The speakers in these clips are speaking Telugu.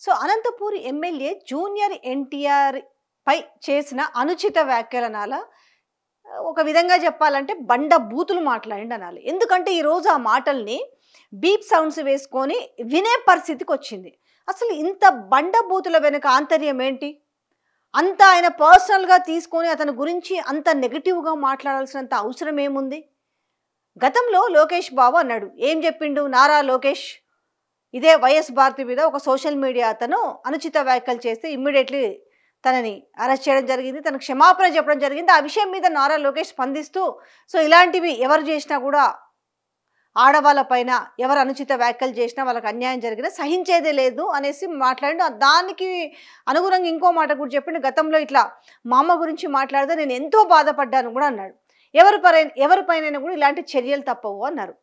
So Anantapur MLA junior NTR పై చేసిన అనుచిత వ్యాఖ్యలనాల ఒక విధంగా చెప్పాలంటే బండ బూతులు మాట్లాడిండు అనాలి. ఎందుకంటే ఈరోజు ఆ మాటల్ని బీప్ సౌండ్స్ వేసుకొని వినే పరిస్థితికి వచ్చింది. అసలు ఇంత బండ బూతుల వెనుక ఆంతర్యం ఏంటి? అంత ఆయన పర్సనల్గా తీసుకొని అతని గురించి అంత నెగిటివ్గా మాట్లాడాల్సినంత అవసరం ఏముంది? గతంలో లోకేష్ బాబు అన్నాడు, ఏం చెప్పిండు? నారా లోకేష్ ఇదే వైఎస్ భారతి మీద ఒక సోషల్ మీడియా అతను అనుచిత వ్యాఖ్యలు చేస్తే ఇమ్మీడియట్లీ తనని అరెస్ట్ చేయడం జరిగింది, తనకు క్షమాపణ చెప్పడం జరిగింది. ఆ విషయం మీద నారా లోకేష్ స్పందిస్తూ సో ఇలాంటివి ఎవరు చేసినా కూడా ఆడవాళ్ళ పైన ఎవరు అనుచిత వ్యాఖ్యలు చేసినా వాళ్ళకి అన్యాయం జరిగినా సహించేదే లేదు అనేసి మాట్లాడి దానికి అనుగుణంగా ఇంకో మాట కూడా చెప్పిండు. గతంలో ఇట్లా మా అమ్మ గురించి మాట్లాడితే నేను ఎంతో బాధపడ్డాను కూడా అన్నాడు. ఎవరిపైన కూడా ఇలాంటి చర్యలు తప్పవు అన్నారు.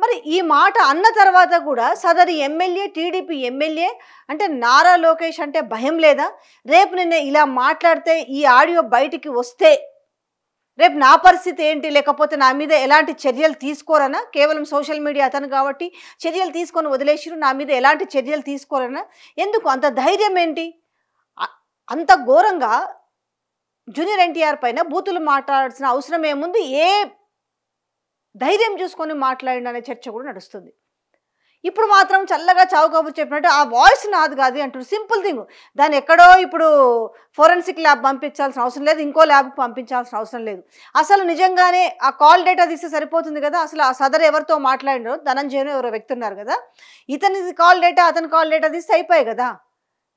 మరి ఈ మాట అన్న తర్వాత కూడా సదరి ఎమ్మెల్యే టీడీపీ ఎమ్మెల్యే అంటే నారా లోకేష్ అంటే భయం లేదా? రేపు నిన్న ఇలా మాట్లాడితే ఈ ఆడియో బయటికి వస్తే రేపు నా పరిస్థితి ఏంటి? లేకపోతే నా మీద ఎలాంటి చర్యలు తీసుకోరనా? కేవలం సోషల్ మీడియా అతను కాబట్టి చర్యలు తీసుకొని వదిలేసిరు, నా మీద ఎలాంటి చర్యలు తీసుకోరనా? ఎందుకు అంత ధైర్యం ఏంటి? అంత ఘోరంగా జూనియర్ ఎన్టీఆర్ పైన బూతులు మాట్లాడాల్సిన అవసరం ఏముంది? ఏ ధైర్యం చూసుకొని మాట్లాడిన చర్చ కూడా నడుస్తుంది. ఇప్పుడు మాత్రం చల్లగా చావు కబురు చెప్పినట్టు ఆ వాయిస్ నాది కాదు అంటారు. సింపుల్ థింగ్, దాన్ని ఎక్కడో ఇప్పుడు ఫోరెన్సిక్ ల్యాబ్ పంపించాల్సిన అవసరం లేదు, ఇంకో ల్యాబ్కి పంపించాల్సిన అవసరం లేదు. అసలు నిజంగానే ఆ కాల్ డేటా తీస్తే సరిపోతుంది కదా. అసలు ఆ సదరు ఎవరితో మాట్లాడినారో ధనంజయను ఎవరో వ్యక్తి ఉన్నారు కదా, ఇతని కాల్ డేటా అతని కాల్ డేటా తీస్తే అయిపోయాయి కదా.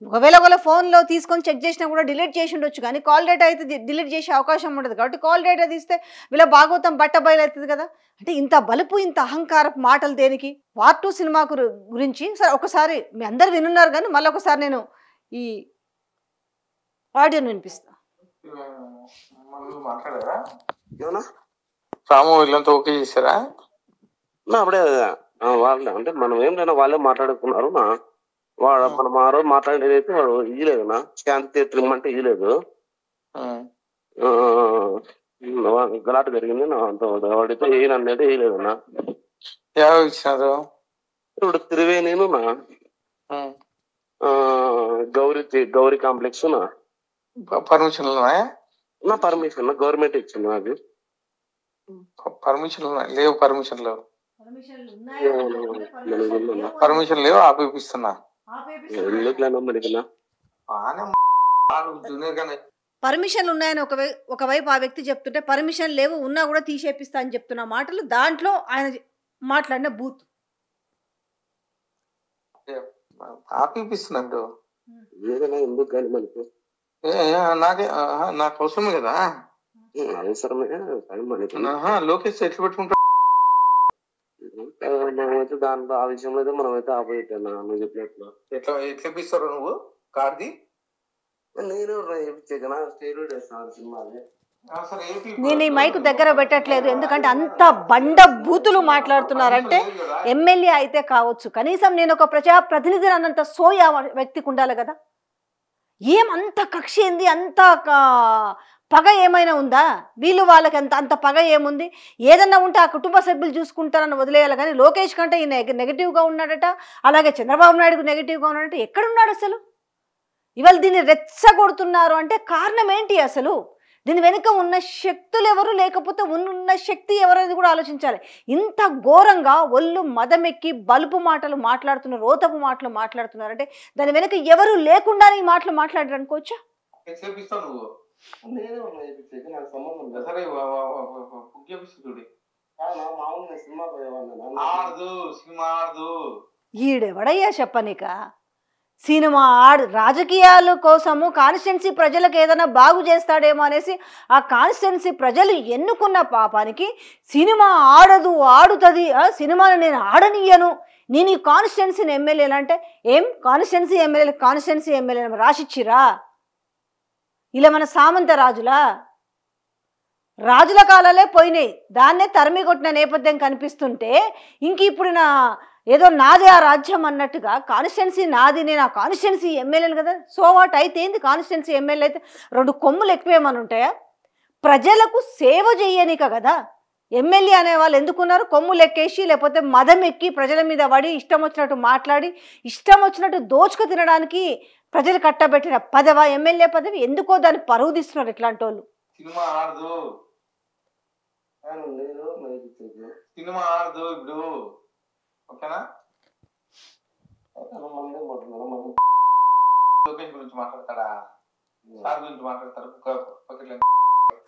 ఒకవేళ ఫోన్లో తీసుకొని చెక్ చేసినా కూడా డిలీట్ చేసి ఉండొచ్చు, కానీ కాల్ డేటా అయితే డిలీట్ చేసే అవకాశం ఉండదు. కాబట్టి కాల్ డేటా తీస్తే వీళ్ళ భాగవతం బట్ట బయలవుతుంది కదా. అంటే ఇంత బలుపు ఇంత అహంకారపు మాటలు దేనికి? వార్ 2 సినిమా గురించి సరే ఒకసారి మీ అందరు వినున్నారు, కానీ మళ్ళీ ఒకసారి నేను ఈ ఆడియోని వినిపిస్తా. రాము వీళ్ళంతా ఓకే చేశారా? అప్పుడే వాళ్ళు అంటే మనం ఏం లేనా వాళ్ళే మాట్లాడుకున్నారు. వాడు మనం ఆ రోజు మాట్లాడేదైతే వాడు ఇయ్యలేదునా, శాంతి తిరగమంటే ఇయ్యలేదు, గలాట జరిగింది. వాడితే ఏనన్నది వేయలేదునా. ఇచ్చినారు ఇప్పుడు త్రివేణిను గౌరీ కాంప్లెక్స్ పర్మిషన్ నా పర్మిషన్ గవర్నమెంట్ ఇచ్చింది. నాకు పర్మిషన్ లేవు, పర్మిషన్ లేవు, పర్మిషన్ లేవు, ఆపిస్తున్నా. పర్మిషన్లు ఉన్నాయని ఒకవైపు ఆ వ్యక్తి చెప్తుంటే పర్మిషన్ లేవు ఉన్నా కూడా తీసేపిస్తా అని చెప్తున్న మాటలు, దాంట్లో ఆయన మాట్లాడిన బూత్ ఆపిస్తున్నట్టు ఎందుకు కానీ మనకి నాకే నాకు అవసరమే కదా. అవసరమే లోకేష్ ఎట్లా పెట్టుకుంటా మనమైతే దాంట్లో ఆ విషయంలో అయితే మనమైతే ఆపోజిట్ నువ్వు చెప్పినట్లు. ఎట్లా ఇప్పిస్తారు నువ్వు కార్ది? నేను స్టేరోయిడ్ వేస్తాను సినిమాని. నేను ఈ మైక్ దగ్గర పెట్టట్లేదు, ఎందుకంటే అంత బండ బూతులు మాట్లాడుతున్నారంటే ఎమ్మెల్యే అయితే కావచ్చు, కనీసం నేను ఒక ప్రజాప్రతినిధిని అన్నంత సోయ వ్యక్తికి ఉండాలి కదా. ఏమంత కక్ష ఏంది? అంత పగ ఏమైనా ఉందా? వీళ్ళు వాళ్ళకి అంత పగ ఏముంది? ఏదన్నా ఉంటే ఆ కుటుంబ సభ్యులు చూసుకుంటారని వదిలేయాలి, కానీ లోకేష్ కంటే ఈయన నెగిటివ్గా ఉన్నాడట, అలాగే చంద్రబాబు నాయుడుకు నెగిటివ్గా ఉన్నాడట. ఎక్కడున్నాడు అసలు? ఇవాళ దీన్ని రెచ్చగొడుతున్నారు అంటే కారణం ఏంటి? అసలు దీని వెనుక ఉన్న శక్తులు ఎవరు, లేకపోతే ఉన్న శక్తి ఎవరనేది కూడా ఆలోచించాలి. ఇంత ఘోరంగా ఒళ్ళు మదమెక్కి బలుపు మాటలు మాట్లాడుతున్నారు, రోతపు మాటలు మాట్లాడుతున్నారంటే దాని వెనుక ఎవరు లేకుండా ఈ మాటలు మాట్లాడారు అనుకోవచ్చా? ఈడెవడయ్యా చెప్పనిక సినిమా రాజకీయాల కోసము కాన్స్టిట్యున్సీ ప్రజలకు ఏదైనా బాగు చేస్తాడేమో అనేసి ఆ కాన్స్టిట్యున్సీ ప్రజలు ఎన్నుకున్న పాపానికి సినిమా ఆడుతుంది, సినిమాను నేను ఆడనియ్యను, నేను ఈ కాన్స్టిట్యున్సీని ఎమ్మెల్యేలు అంటే ఏం కాన్స్టిట్యున్సీ ఎమ్మెల్యే రాసిచ్చిరా? ఇలా మన సామంత రాజుల కాలాలే పోయినాయి, దాన్నే తరిమి కొట్టిన నేపథ్యం కనిపిస్తుంటే ఇంక ఇప్పుడు ఏదో నాదే ఆ రాజ్యం అన్నట్టుగా కాన్స్టిట్యున్సీ నాది, నేను ఆ కాన్స్టిట్యున్సీ ఎమ్మెల్యేలు కదా. సో వాట్ అయితే ఏంది? కాన్స్టిట్యున్సీ ఎమ్మెల్యే అయితే 2 కొమ్ములు ఎక్కువేమని ఉంటాయా? ప్రజలకు సేవ చేయనిక కదా. ఎమ్మెల్యే అనే వాళ్ళు ఎందుకున్నారు? కొమ్ములు ఎక్కేసి లేకపోతే మదం ఎక్కి ప్రజల మీద పడి ఇష్టం వచ్చినట్టు మాట్లాడి ఇష్టం వచ్చినట్టు దోచుకు తినడానికి ప్రజలు కట్టబెట్టిన పదవా ఎమ్మెల్యే పదవి? ఎందుకో దాన్ని పరువు తీస్తున్నారు ఇట్లాంటి వాళ్ళు. సినిమా ఆడదు, సినిమా ఆడదు ఇప్పుడు, ఓకేనా? లోకేష్ గురించి మాట్లాడతాడా, సార్ గురించి మాట్లాడతారు.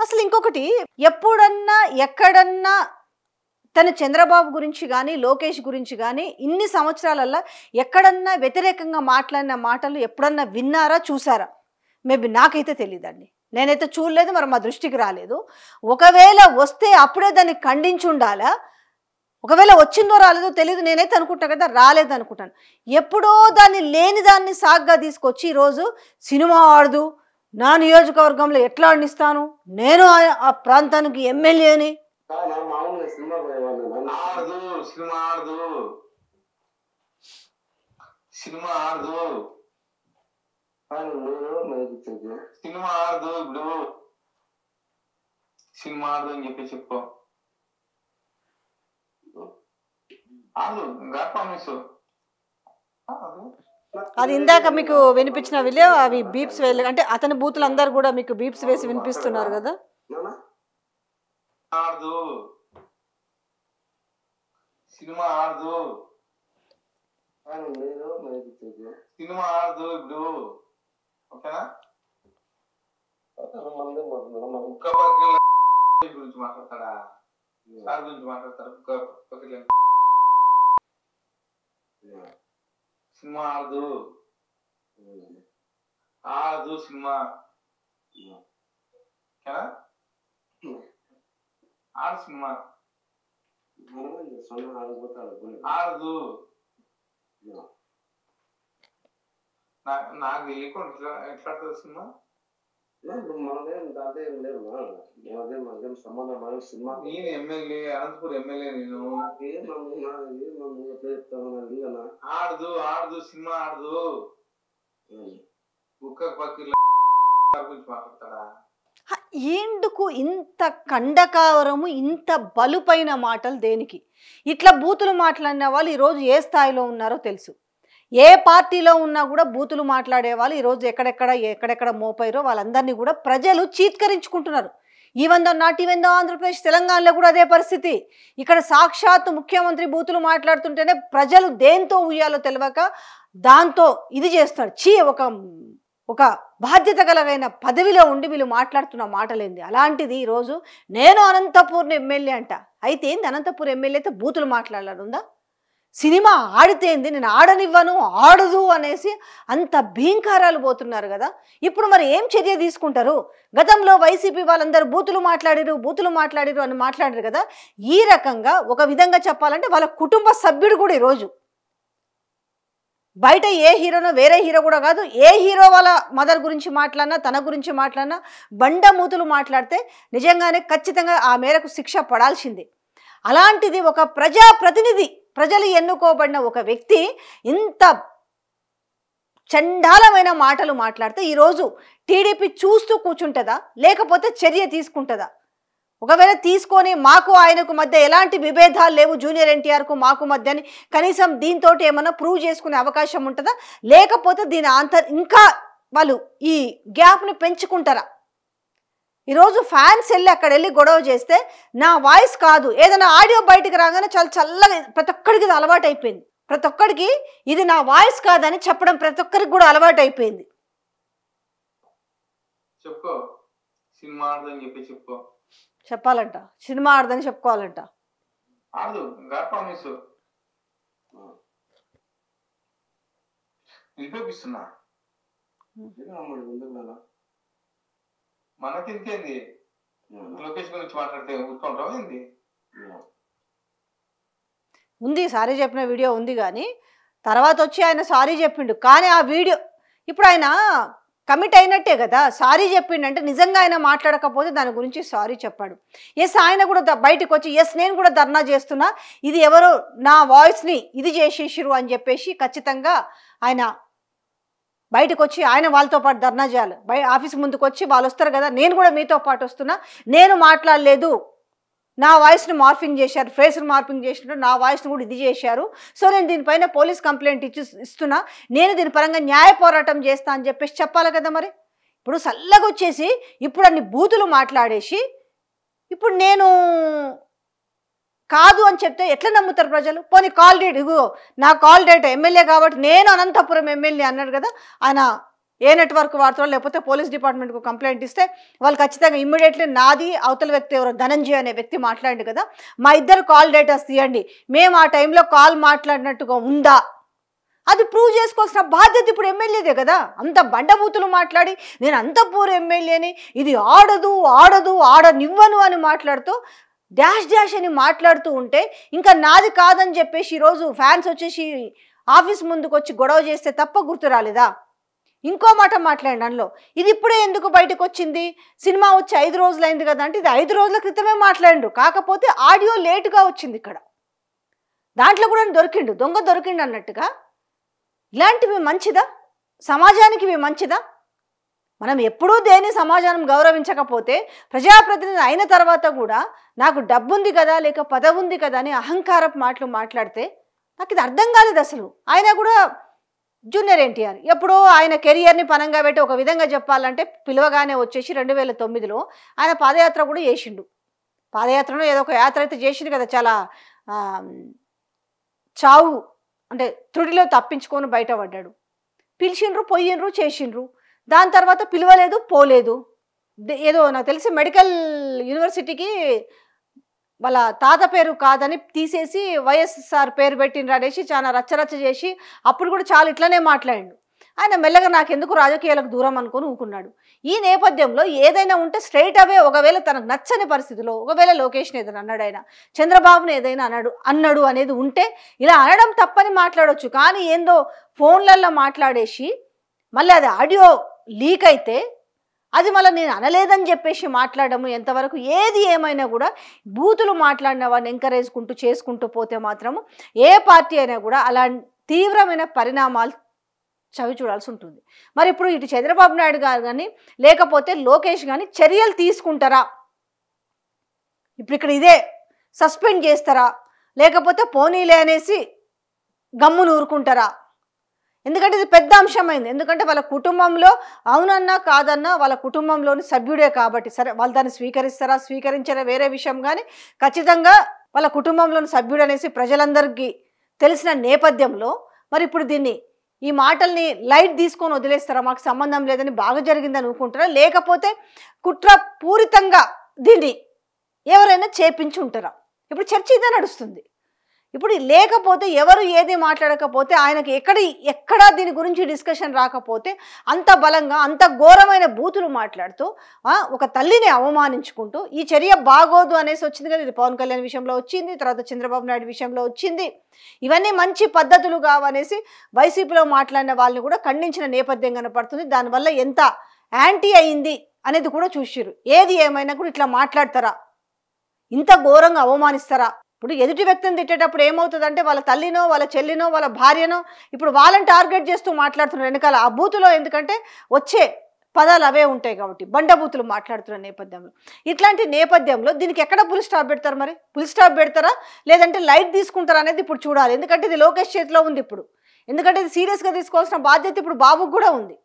అసలు ఇంకొకటి, ఎప్పుడన్నా ఎక్కడన్నా తన చంద్రబాబు గురించి కానీ లోకేష్ గురించి కానీ ఇన్ని సంవత్సరాలల్లో ఎక్కడన్నా వ్యతిరేకంగా మాట్లాడిన మాటలు ఎప్పుడన్నా విన్నారా, చూసారా? మేబీ నాకైతే తెలియదండి, నేనైతే చూడలేదు, మరి మా దృష్టికి రాలేదు. ఒకవేళ వస్తే అప్పుడే దాన్ని ఖండించి ఉండాలా, ఒకవేళ వచ్చిందో రాలేదో తెలియదు, నేనైతే అనుకుంటా కదా రాలేదు అనుకుంటాను. ఎప్పుడో దాన్ని లేని దాన్ని సాగ్గా తీసుకొచ్చి ఈరోజు సినిమా ఆడదు, నా నియోజకవర్గంలో ఎట్లా అందిస్తాను, నేను ఆ ప్రాంతానికి ఎమ్మెల్యేని. ఆడదు, సినిమా ఆడదు, సినిమా ఆడదు, సినిమా ఆడదు ఇప్పుడు, సినిమా ఆడదు అని చెప్పి చెప్పు. ఆడు ప్రామిస్. అది ఇందాక మీకు వినిపించిన వీళ్ళే అవి బీప్స్ వేయాలి అంటే అతని బూతులు అందరు కూడా మీకు బీప్స్ వేసి వినిపిస్తున్నారు కదా. ఆడదు, సినిమా ఆడదు, సినిమా ఆడదు ఇప్పుడు, ఓకేనా? గురించి మాట్లాడతాడా, సార్ గురించి మాట్లాడతారు. సినిమా ఆడదు, ఆడదు సినిమా, ఓకేనా? ఆడు సినిమా ఆడదు. నాకు తెలియకుండా ఎట్లా ఆడుతుంది సినిమా? నేను ఎమ్మెల్యే, అనంతపూర్ ఎమ్మెల్యే, నేను ఆడదు, ఆడదు సినిమా ఆడదు. కుక్క పక్కల గురించి మాట్లాడతాడా? ఎందుకు ఇంత కండకావరము, ఇంత బలుపైన మాటలు దేనికి? ఇట్లా బూతులు మాట్లాడిన వాళ్ళు ఈరోజు ఏ స్థాయిలో ఉన్నారో తెలుసు. ఏ పార్టీలో ఉన్నా కూడా బూతులు మాట్లాడే వాళ్ళు ఈరోజు ఎక్కడెక్కడ మోపారో వాళ్ళందరినీ కూడా ప్రజలు చీత్కరించుకుంటున్నారు. ఈవెందో నాట్ ఈవెందో ఆంధ్రప్రదేశ్ తెలంగాణలో కూడా అదే పరిస్థితి. ఇక్కడ సాక్షాత్ ముఖ్యమంత్రి బూతులు మాట్లాడుతుంటేనే ప్రజలు దేంతో ఉయ్యాలో తెలియక దాంతో ఇది చేస్తాడు. ఒక బాధ్యత కలిగిన పదవిలో ఉండి వీళ్ళు మాట్లాడుతున్న మాటలేంది? అలాంటిది ఈరోజు నేను అనంతపూర్ ఎమ్మెల్యే అంట. అయితే ఏంది అనంతపూర్ ఎమ్మెల్యేతో బూతులు మాట్లాడాలందా? సినిమా ఆడితేంది, నేను ఆడనివ్వను, ఆడదు అనేసి అంత భీంకారాలు పోతున్నారు కదా. ఇప్పుడు మరి ఏం చర్య తీసుకుంటారు? గతంలో వైసీపీ వాళ్ళందరూ బూతులు మాట్లాడిరు అని మాట్లాడారు కదా. ఈ రకంగా ఒక విధంగా చెప్పాలంటే వాళ్ళ కుటుంబ సభ్యుడు కూడా ఈరోజు బయట ఏ హీరోనో వేరే హీరో కూడా కాదు, ఏ హీరో వాళ్ళ మదర్ గురించి మాట్లాడినా తన గురించి మాట్లాడినా బండమూతులు మాట్లాడితే నిజంగానే ఖచ్చితంగా ఆ మేరకు శిక్ష పడాల్సిందే. అలాంటిది ఒక ప్రజాప్రతినిధి, ప్రజలు ఎన్నుకోబడిన ఒక వ్యక్తి ఇంత చండాలమైన మాటలు మాట్లాడితే ఈరోజు టీడీపీ చూస్తూ కూర్చుంటుందా, లేకపోతే చర్య తీసుకుంటుందా? ఒకవేళ తీసుకొని మాకు ఆయనకు మధ్య ఎలాంటి విభేదాలు లేవు, జూనియర్ ఎన్టీఆర్కు మాకు మధ్య అని కనీసం దీంతో ఏమన్నా ప్రూవ్ చేసుకునే అవకాశం ఉంటుందా? లేకపోతే దీని ఇంకా వాళ్ళు ఈ గ్యాప్ని పెంచుకుంటారా? ఈరోజు ఫ్యాన్స్ వెళ్ళి అక్కడ వెళ్ళి గొడవ చేస్తే నా వాయిస్ కాదు, ఏదైనా ఆడియో బయటకు రాగానే చాలా చల్లగా ప్రతి ఒక్కడికి ఇది అలవాటు అయిపోయింది. ప్రతి ఒక్కడికి ఇది నా వాయిస్ కాదని చెప్పడం ప్రతి ఒక్కరికి కూడా అలవాటు అయిపోయింది. చెప్పుకో, సినిమా ఆడదని చెప్పి చెప్పుకో, చెప్పాలంట, సినిమా ఆడదని చెప్పుకోవాలంట. ఆడదు ప్రామిస్ నిరూపిస్తున్నా. మనకి ఇంకేంది, లోకేష్ గురించి మాట్లాడితే ఊరుకుంటావా ఏంది? ఉంది, సారీ చెప్పిన వీడియో ఉంది, కానీ తర్వాత వచ్చి ఆయన సారీ చెప్పిండు. కానీ ఆ వీడియో ఇప్పుడు ఆయన కమిట్ అయినట్టే కదా, సారీ చెప్పిండంటే నిజంగా ఆయన మాట్లాడకపోతే దాని గురించి సారీ చెప్పాడు. ఎస్, ఆయన కూడా బయటకు వచ్చి ఎస్ నేను కూడా ధర్నా చేస్తున్నా, ఇది ఎవరో నా వాయిస్ని ఇది చేసేసిరు అని చెప్పేసి ఖచ్చితంగా ఆయన బయటకు వచ్చి ఆయన వాళ్ళతో పాటు ధర్నా చేయాలి. ఆఫీస్ ముందుకు వచ్చి వాళ్ళు వస్తారు కదా, నేను కూడా మీతో పాటు వస్తున్నా, నేను మాట్లాడలేదు, నా వాయిస్ని మార్ఫింగ్ చేశారు, ఫేస్ని మార్ఫింగ్ చేసినట్టు నా వాయిస్ని కూడా ఇది చేశారు. సో నేను దీనిపైన పోలీస్ కంప్లైంట్ ఇస్తున్నా, నేను దీని పరంగా న్యాయ పోరాటం చేస్తా అని చెప్పేసి చెప్పాలి కదా. మరి ఇప్పుడు చల్లగా వచ్చేసి ఇప్పుడు అన్ని బూతులు మాట్లాడేసి ఇప్పుడు నేను కాదు అని చెప్తే ఎట్లా నమ్ముతారు ప్రజలు? పోనీ కాల్ డేట్, ఇగో నా కాల్ డేట్ ఎమ్మెల్యే కాబట్టి నేను అనంతపురం ఎమ్మెల్యే అన్నాడు కదా, ఆయన ఏ నెట్వర్క్ వాడుతారో లేకపోతే పోలీస్ డిపార్ట్మెంట్కు కంప్లైంట్ ఇస్తే వాళ్ళు ఖచ్చితంగా ఇమ్మీడియట్లీ నాది అవతల వ్యక్తి ఎవరో ధనంజయ్ అనే వ్యక్తి మాట్లాడింది కదా, మా ఇద్దరు కాల్ డేటాస్ తీయండి, మేము ఆ టైంలో కాల్ మాట్లాడినట్టుగా ఉందా అది ప్రూవ్ చేసుకోవాల్సిన బాధ్యత ఇప్పుడు ఎమ్మెల్యేదే కదా. అంత బండబూతులు మాట్లాడి నేను అంతపూర్ ఎమ్మెల్యేని, ఇది ఆడదు ఆడదు ఆడనివ్వను అని మాట్లాడుతూ డాష్ డాష్ అని మాట్లాడుతూ ఉంటే ఇంకా నాది కాదని చెప్పేసి ఈరోజు ఫ్యాన్స్ వచ్చేసి ఆఫీస్ ముందుకు వచ్చి గొడవ చేస్తే తప్ప గుర్తు రాలేదా? ఇంకో మాట మాట్లాడండి అందులో, ఇది ఇప్పుడే ఎందుకు బయటకు వచ్చింది, సినిమా వచ్చి 5 రోజులైంది కదా అంటే ఇది 5 రోజుల క్రితమే మాట్లాడిండు, కాకపోతే ఆడియో లేటుగా వచ్చింది ఇక్కడ, దాంట్లో కూడా దొరికిండు, దొంగ దొరికిండు అన్నట్టుగా. ఇలాంటివి మంచిదా? సమాజానికి ఇవి మంచిదా? మనం ఎప్పుడూ దేని సమాజాన్ని గౌరవించకపోతే ప్రజాప్రతినిధి అయిన తర్వాత కూడా నాకు డబ్బు ఉంది కదా లేక పదవి ఉంది కదా అని అహంకారపు మాటలు మాట్లాడితే నాకు ఇది అర్థం కాలేదు అసలు. ఆయన కూడా జూనియర్ ఎన్టీఆర్ ఎప్పుడో ఆయన కెరియర్ని పనంగా పెట్టి ఒక విధంగా చెప్పాలంటే పిలవగానే వచ్చేసి 2009లో ఆయన పాదయాత్ర కూడా చేసిండు. పాదయాత్రలో ఏదో ఒక యాత్ర అయితే చేసిండు కదా, చాలా చావు అంటే త్రుడిలో తప్పించుకొని బయటపడ్డాడు. పిలిచిండ్రు, పోయిండ్రు, చేసిండ్రు. దాని తర్వాత పిలవలేదు, పోలేదు. ఏదో నాకు తెలిసి మెడికల్ యూనివర్సిటీకి వాళ్ళ తాత పేరు కాదని తీసేసి వైఎస్ఆర్ పేరు పెట్టిండ్రు అనేసి చాలా రచ్చరచ్చ చేసి అప్పుడు కూడా చాలా ఇట్లనే మాట్లాడిండు. ఆయన మెల్లగా నాకెందుకు రాజకీయాలకు దూరం అనుకొని ఊకున్నాడు. ఈ నేపథ్యంలో ఏదైనా ఉంటే స్ట్రైట్ అవే ఒకవేళ తనకు నచ్చని పరిస్థితిలో ఒకవేళ లోకేష్ని ఏదైనా అన్నాడు, ఆయన చంద్రబాబుని ఏదైనా అన్నాడు అనేది ఉంటే ఇలా అనడం తప్పని మాట్లాడవచ్చు. కానీ ఏందో ఫోన్లలో మాట్లాడేసి మళ్ళీ అది ఆడియో లీక్ అయితే అది మళ్ళీ నేను అనలేదని చెప్పేసి మాట్లాడము ఎంతవరకు, ఏది ఏమైనా కూడా బూతులు మాట్లాడిన వాడిని ఎంకరేజ్కుంటూ చేసుకుంటూ పోతే మాత్రము ఏ పార్టీ అయినా కూడా అలా తీవ్రమైన పరిణామాలు చవి చూడాల్సి ఉంటుంది. మరి ఇప్పుడు ఇటు చంద్రబాబు నాయుడు గారు కానీ లేకపోతే లోకేష్ కానీ చర్యలు తీసుకుంటారా? ఇప్పుడు ఇక్కడ ఇదే సస్పెండ్ చేస్తారా లేకపోతే పోనీలే అనేసి గమ్మును ఊరుకుంటారా? ఎందుకంటే ఇది పెద్ద అంశమైంది. ఎందుకంటే వాళ్ళ కుటుంబంలో అవునన్నా కాదన్నా వాళ్ళ కుటుంబంలోని సభ్యుడే కాబట్టి సరే వాళ్ళు దాన్ని స్వీకరిస్తారా స్వీకరించారా వేరే విషయం, కానీ ఖచ్చితంగా వాళ్ళ కుటుంబంలోని సభ్యుడు అనేసి ప్రజలందరికీ తెలిసిన నేపథ్యంలో మరి ఇప్పుడు దీన్ని ఈ మాటల్ని లైట్ తీసుకొని వదిలేస్తారా, మాకు సంబంధం లేదని బాగా జరిగిందని అనుకుంటారా, లేకపోతే కుట్ర పూరితంగా దీన్ని ఎవరైనా చేపించి ఉంటారా? ఇప్పుడు చర్చ ఇదే నడుస్తుంది. ఇప్పుడు లేకపోతే ఎవరు ఏది మాట్లాడకపోతే ఆయనకి ఎక్కడా దీని గురించి డిస్కషన్ రాకపోతే అంత బలంగా అంత ఘోరమైన బూతులు మాట్లాడుతూ ఒక తల్లిని అవమానించుకుంటూ ఈ చర్య బాగోదు అనేసి వచ్చింది కదా. ఇది పవన్ కళ్యాణ్ విషయంలో వచ్చింది, తర్వాత చంద్రబాబు నాయుడు విషయంలో వచ్చింది. ఇవన్నీ మంచి పద్ధతులు కావనేసి వైసీపీలో మాట్లాడిన వాళ్ళని కూడా ఖండించిన నేపథ్యం కనపడుతుంది. దానివల్ల ఎంత యాంటీ అయింది అనేది కూడా చూసిరు. ఏది ఏమైనా కూడా ఇట్లా మాట్లాడతారా, ఇంత ఘోరంగా అవమానిస్తారా? ఇప్పుడు ఎదుటి వ్యక్తిని తిట్టేటప్పుడు ఏమవుతుందంటే వాళ్ళ తల్లినో వాళ్ళ చెల్లినో వాళ్ళ భార్యనో ఇప్పుడు వాళ్ళని టార్గెట్ చేస్తూ మాట్లాడుతున్నారు వెనకాల ఆ బూతులో. ఎందుకంటే వచ్చే పదాలు అవే ఉంటాయి కాబట్టి బండబూతులు మాట్లాడుతున్న నేపథ్యంలో, ఇట్లాంటి నేపథ్యంలో దీనికి ఎక్కడ పుల్ స్టాప్ పెడతారు? మరి పుల్ స్టాప్ పెడతారా లేదంటే లైట్ తీసుకుంటారా అనేది ఇప్పుడు చూడాలి. ఎందుకంటే ఇది లోకేష్ చేతిలో ఉంది ఇప్పుడు. ఎందుకంటే ఇది సీరియస్గా తీసుకోవాల్సిన బాధ్యత ఇప్పుడు బాబుకు కూడా ఉంది.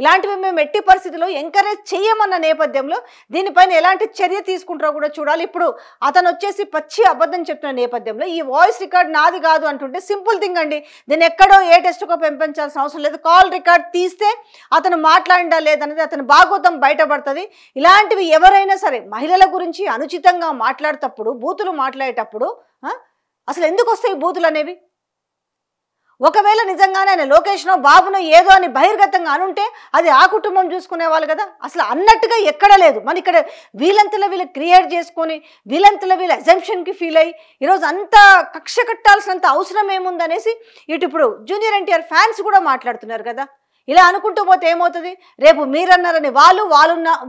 ఇలాంటివి మేము ఎట్టి పరిస్థితుల్లో ఎంకరేజ్ చేయమన్న నేపథ్యంలో దీనిపైన ఎలాంటి చర్య తీసుకుంటారో కూడా చూడాలి. ఇప్పుడు అతను వచ్చేసి పచ్చి అబద్ధం చెప్తున్న నేపథ్యంలో ఈ వాయిస్ రికార్డ్ నాది కాదు అంటుంటే సింపుల్ థింగ్ అండి. దీన్ని ఎక్కడో ఏ టెస్ట్కో పెంపించాల్సిన అవసరం లేదు. కాల్ రికార్డ్ తీస్తే అతను మాట్లాడిందా లేదనేది అతని భాగోతం బయటపడుతుంది. ఇలాంటివి ఎవరైనా సరే మహిళల గురించి అనుచితంగా మాట్లాడేటప్పుడు బూతులు మాట్లాడేటప్పుడు అసలు ఎందుకు వస్తాయి బూతులు అనేవి? ఒకవేళ నిజంగానే ఆయన లోకేష్నో బాబునో ఏదో అని బహిర్గతంగా అనుంటే అది ఆ కుటుంబం చూసుకునేవాళ్ళు కదా. అసలు అన్నట్టుగా ఎక్కడ లేదు. మన ఇక్కడ వీళ్ళంతలో వీళ్ళు క్రియేట్ చేసుకొని వీళ్ళంతలో వీళ్ళు అజంప్షన్కి ఫీల్ అయ్యి ఈరోజు అంత కక్ష కట్టాల్సినంత అవసరం ఏముందనేసి ఇటు ఇప్పుడు జూనియర్ ఎన్టీఆర్ ఫ్యాన్స్ కూడా మాట్లాడుతున్నారు కదా. ఇలా అనుకుంటూ పోతే ఏమవుతుంది, రేపు మీరన్నారని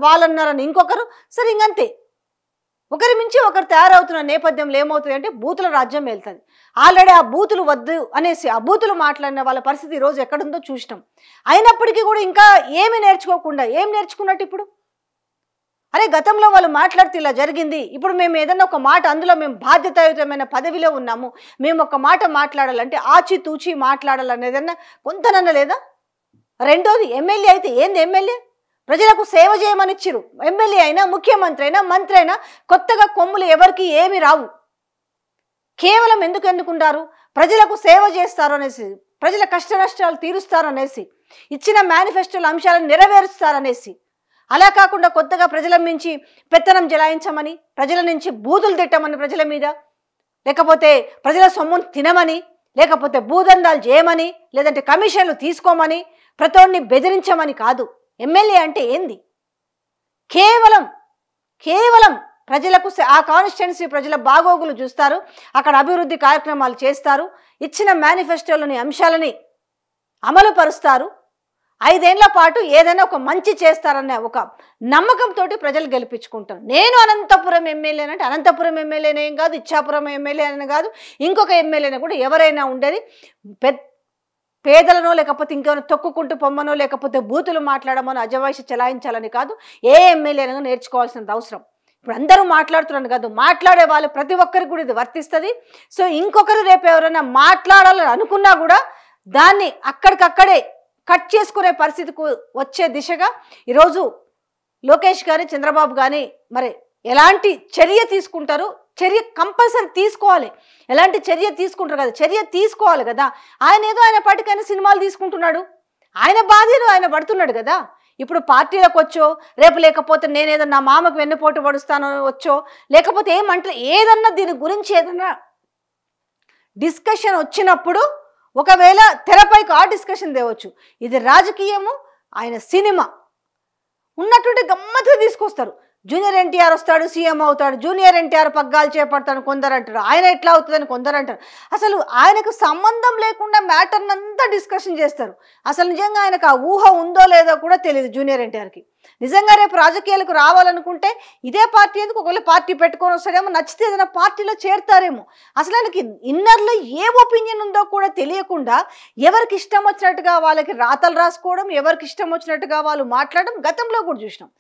వాళ్ళన్నారని ఇంకొకరు, సరే ఇంకంతే ఒకరి మించి ఒకరు తయారవుతున్న నేపథ్యంలో ఏమవుతుంది అంటే బూతుల రాజ్యం వెళ్తుంది. ఆల్రెడీ ఆ బూతులు వద్దు అనేసి ఆ బూతులు మాట్లాడిన వాళ్ళ పరిస్థితి ఈరోజు ఎక్కడుందో చూసినాం. అయినప్పటికీ కూడా ఇంకా ఏమి నేర్చుకోకుండా ఏం నేర్చుకున్నట్టు ఇప్పుడు అరే గతంలో వాళ్ళు మాట్లాడితే ఇలా జరిగింది, ఇప్పుడు మేము ఏదన్నా ఒక మాట అందులో మేము బాధ్యతాయుతమైన పదవిలో ఉన్నాము, మేము ఒక మాట మాట్లాడాలంటే ఆచితూచి మాట్లాడాలనేదన్నా కొంతనన్నా లేదా? రెండోది ఎమ్మెల్యే అయితే ఏంది ఎమ్మెల్యే? ప్రజలకు సేవ చేయమని ఇచ్చిరు. ఎమ్మెల్యే అయినా ముఖ్యమంత్రి అయినా మంత్రి అయినా కొత్తగా కొమ్ములు ఎవరికి ఏమి రావు. కేవలం ఎందుకు ఎన్నుకుంటారు? ప్రజలకు సేవ చేస్తారు అనేసి, ప్రజల కష్ట నష్టాలు తీరుస్తారు అనేసి, ఇచ్చిన మేనిఫెస్టోల అంశాలను నెరవేరుస్తారనేసి. అలా కాకుండా కొత్తగా ప్రజల నుంచి పెత్తనం జలాయించమని, ప్రజల నుంచి బూతులు తిట్టమని ప్రజల మీద, లేకపోతే ప్రజల సొమ్మును తినమని, లేకపోతే భూదందాలు చేయమని, లేదంటే కమిషన్లు తీసుకోమని, ప్రతోడిని బెదిరించమని కాదు. ఎమ్మెల్యే అంటే ఏంది? కేవలం ప్రజలకు ఆ కాన్స్టిట్యున్సీ ప్రజల బాగోగులు చూస్తారు, అక్కడ అభివృద్ధి కార్యక్రమాలు చేస్తారు, ఇచ్చిన మేనిఫెస్టోలోని అంశాలని అమలు పరుస్తారు, 5 ఏళ్ల పాటు ఏదైనా ఒక మంచి చేస్తారనే ఒక నమ్మకంతో ప్రజలు గెలిపించుకుంటారు. నేను అనంతపురం ఎమ్మెల్యేనంటే అనంతపురం ఎమ్మెల్యేనేం కాదు, ఇచ్చాపురం ఎమ్మెల్యే అని కాదు, ఇంకొక ఎమ్మెల్యేనే కూడా ఎవరైనా ఉండేది పేదలనో లేకపోతే ఇంకేమైనా తొక్కుకుంటూ పొమ్మనో లేకపోతే బూతులు మాట్లాడమనో అజవాయిషి చలాయించాలని కాదు. ఏ ఎమ్మెల్యేనో నేర్చుకోవాల్సినంత అవసరం. ఇప్పుడు అందరూ మాట్లాడుతున్నాను కాదు, మాట్లాడే వాళ్ళు ప్రతి ఒక్కరికి కూడా ఇది వర్తిస్తుంది. సో ఇంకొకరు రేపు ఎవరైనా మాట్లాడాలని అనుకున్నా కూడా దాన్ని అక్కడికక్కడే కట్ చేసుకునే పరిస్థితికి వచ్చే దిశగా ఈరోజు లోకేష్ కానీ చంద్రబాబు కానీ మరి ఎలాంటి చర్య తీసుకుంటారు? చర్య కంపల్సరీ తీసుకోవాలి. ఎలాంటి చర్య తీసుకుంటారు కదా, చర్య తీసుకోవాలి కదా. ఆయన ఏదో ఆయన పాటికైనా సినిమాలు తీసుకుంటున్నాడు, ఆయన బాధ్యత ఆయన పడుతున్నాడు కదా. ఇప్పుడు పార్టీలకు వచ్చో, రేపు లేకపోతే నేనేదో నా మామకు వెన్నుపోటు పడుస్తానో వచ్చో, లేకపోతే ఏమంటారు ఏదన్నా దీని గురించి ఏదన్నా డిస్కషన్ వచ్చినప్పుడు ఒకవేళ తెరపైకి ఆ డిస్కషన్ తేవచ్చు. ఇది రాజకీయము, ఆయన సినిమా ఉన్నటువంటి గమ్మత్తుగా తీసుకొస్తారు. జూనియర్ ఎన్టీఆర్ వస్తాడు, సీఎం అవుతాడు, జూనియర్ ఎన్టీఆర్ పగ్గాలు చేపడతాను కొందరు అంటారు, ఆయన ఎట్లా అవుతుందని కొందరు అంటారు. అసలు ఆయనకు సంబంధం లేకుండా మ్యాటర్ని అంతా డిస్కషన్ చేస్తారు. అసలు నిజంగా ఆయనకు ఆ ఊహ ఉందో లేదో కూడా తెలియదు జూనియర్ ఎన్టీఆర్కి. నిజంగా రేపు రాజకీయాలకు రావాలనుకుంటే ఇదే పార్టీ ఎందుకు, ఒకవేళ పార్టీ పెట్టుకొని వస్తాడేమో, నచ్చితే ఏదైనా పార్టీలో చేరుతారేమో. అసలు ఆయనకి ఇన్నర్లో ఏ ఒపీనియన్ ఉందో కూడా తెలియకుండా ఎవరికి ఇష్టం వచ్చినట్టుగా వాళ్ళకి రాతలు రాసుకోవడం, ఎవరికి ఇష్టం వచ్చినట్టుగా వాళ్ళు మాట్లాడడం గతంలో కూడా చూసినాం.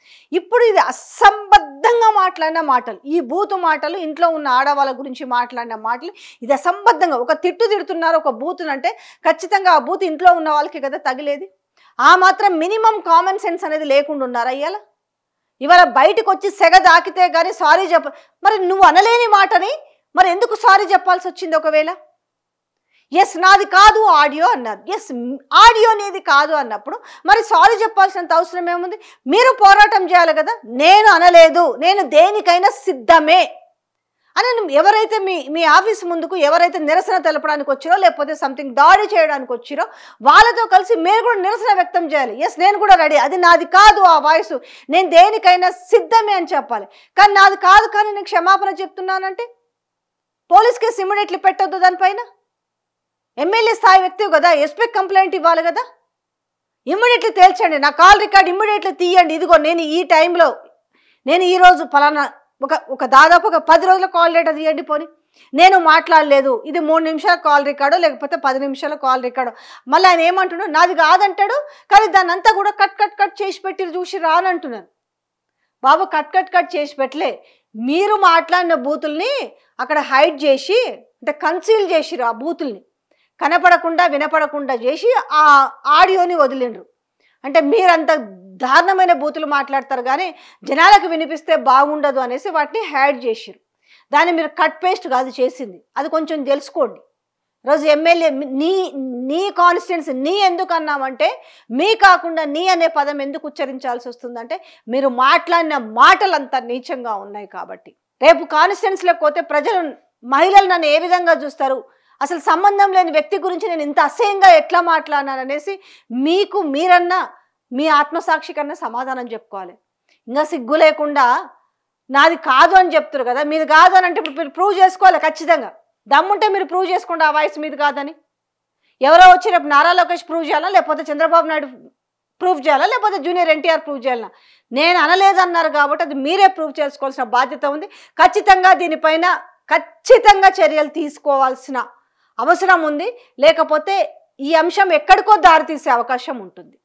ఇప్పుడు ఇది అసంబద్ధంగా మాట్లాడిన మాటలు, ఈ బూతు మాటలు, ఇంట్లో ఉన్న ఆడవాళ్ళ గురించి మాట్లాడిన మాటలు, ఇది అసంబద్ధంగా. ఒక తిట్టు తిడుతున్నారు ఒక బూతునంటే ఖచ్చితంగా ఆ బూత్ ఇంట్లో ఉన్న వాళ్ళకి కదా తగిలేది. ఆ మాత్రం మినిమం కామన్ సెన్స్ అనేది లేకుండా ఉన్నారా? ఇవాళ బయటకు వచ్చి సెగ దాకితే కానీ సారీ చెప్ప, మరి నువ్వు అనలేని మాటని మరి ఎందుకు సారీ చెప్పాల్సి వచ్చింది? ఒకవేళ ఎస్ నాది కాదు ఆడియో అన్నారు, ఎస్ ఆడియో అనేది కాదు అన్నప్పుడు మరి సారీ చెప్పాల్సినంత అవసరం ఏముంది? మీరు పోరాటం చేయాలి కదా. నేను అనలేదు, నేను దేనికైనా సిద్ధమే అని ఎవరైతే మీ ఆఫీస్ ముందుకు ఎవరైతే నిరసన తెలపడానికి వచ్చిరో, లేకపోతే సంథింగ్ దాడి చేయడానికి వచ్చిరో వాళ్ళతో కలిసి మీరు కూడా నిరసన వ్యక్తం చేయాలి. ఎస్ నేను కూడా రెడీ, అది నాది కాదు ఆ వాయిస్, నేను దేనికైనా సిద్ధమే అని చెప్పాలి. కానీ నాది కాదు కానీ నేను క్షమాపణ చెప్తున్నానంటే పోలీస్ కేసు ఇమ్మీడియట్లీ పెట్టొద్దు దానిపైన. ఎమ్మెల్యే స్థాయి వ్యక్తి కదా, ఎస్పీ కంప్లైంట్ ఇవ్వాలి కదా. ఇమ్మీడియట్లీ తేల్చండి, నా కాల్ రికార్డ్ ఇమ్మీడియట్లీ తీయండి. ఇదిగో నేను ఈ టైంలో, నేను ఈరోజు ఫలానా ఒక దాదాపు ఒక 10 రోజుల కాల్ డేటా తీయండి పోని, నేను మాట్లాడలేదు, ఇది 3 నిమిషాల కాల్ రికార్డో లేకపోతే 10 నిమిషాల కాల్ రికార్డో. మళ్ళీ ఆయన ఏమంటున్నాడు, నాది కాదంటాడు, కానీ దాన్ని అంతా కూడా కట్ చేసి పెట్టి చూసి రానంటున్నాను. బాబు కట్ చేసి పెట్టలే, మీరు మాట్లాడిన బూతుల్ని అక్కడ హైడ్ చేసి అంటే కన్సీల్ చేసిరు, ఆ బూతుల్ని కనపడకుండా వినపడకుండా చేసి ఆ ఆడియోని వదిలిండ్రు. అంటే మీరంత దారుణమైన బూతులు మాట్లాడతారు కానీ జనాలకు వినిపిస్తే బాగుండదు అనేసి వాటిని హ్యాడ్ చేసిరు. దాన్ని మీరు కట్ పేస్ట్ కాదు చేసింది, అది కొంచెం తెలుసుకోండి. రోజు ఎమ్మెల్యే నీ కాన్స్టిట్యున్సీ నీ ఎందుకు అన్నామంటే, మీ కాకుండా నీ అనే పదం ఎందుకు ఉచ్చరించాల్సి వస్తుందంటే మీరు మాట్లాడిన మాటలు అంత నీచంగా ఉన్నాయి కాబట్టి. రేపు కాన్స్టిట్యున్సీలోకి పోతే ప్రజలు, మహిళలు నన్ను ఏ విధంగా చూస్తారు, అసలు సంబంధం లేని వ్యక్తి గురించి నేను ఇంత అసహ్యంగా ఎట్లా మాట్లాడినాననేసి మీకు మీరన్నా మీ ఆత్మసాక్షి కన్నా సమాధానం చెప్పుకోవాలి. ఇంకా సిగ్గు లేకుండా నాది కాదు అని చెప్తారు కదా, మీది కాదు అని అంటే ఇప్పుడు మీరు ప్రూవ్ చేసుకోవాలి ఖచ్చితంగా. దమ్ముంటే మీరు ప్రూవ్ చేసుకోండి ఆ వాయిస్ మీది కాదని. ఎవరో వచ్చి రేపు నారా లోకేష్ ప్రూవ్ చేయాలా, లేకపోతే చంద్రబాబు నాయుడు ప్రూవ్ చేయాలా, లేకపోతే జూనియర్ ఎన్టీఆర్ ప్రూవ్ చేయాలా? నేను అనలేదన్నారు కాబట్టి అది మీరే ప్రూవ్ చేసుకోవాల్సిన బాధ్యత ఉంది. ఖచ్చితంగా దీనిపైన ఖచ్చితంగా చర్యలు తీసుకోవాల్సిన అవసరం ఉంది. లేకపోతే ఈ అంశం ఎక్కడికో దారితీసే అవకాశం ఉంటుంది.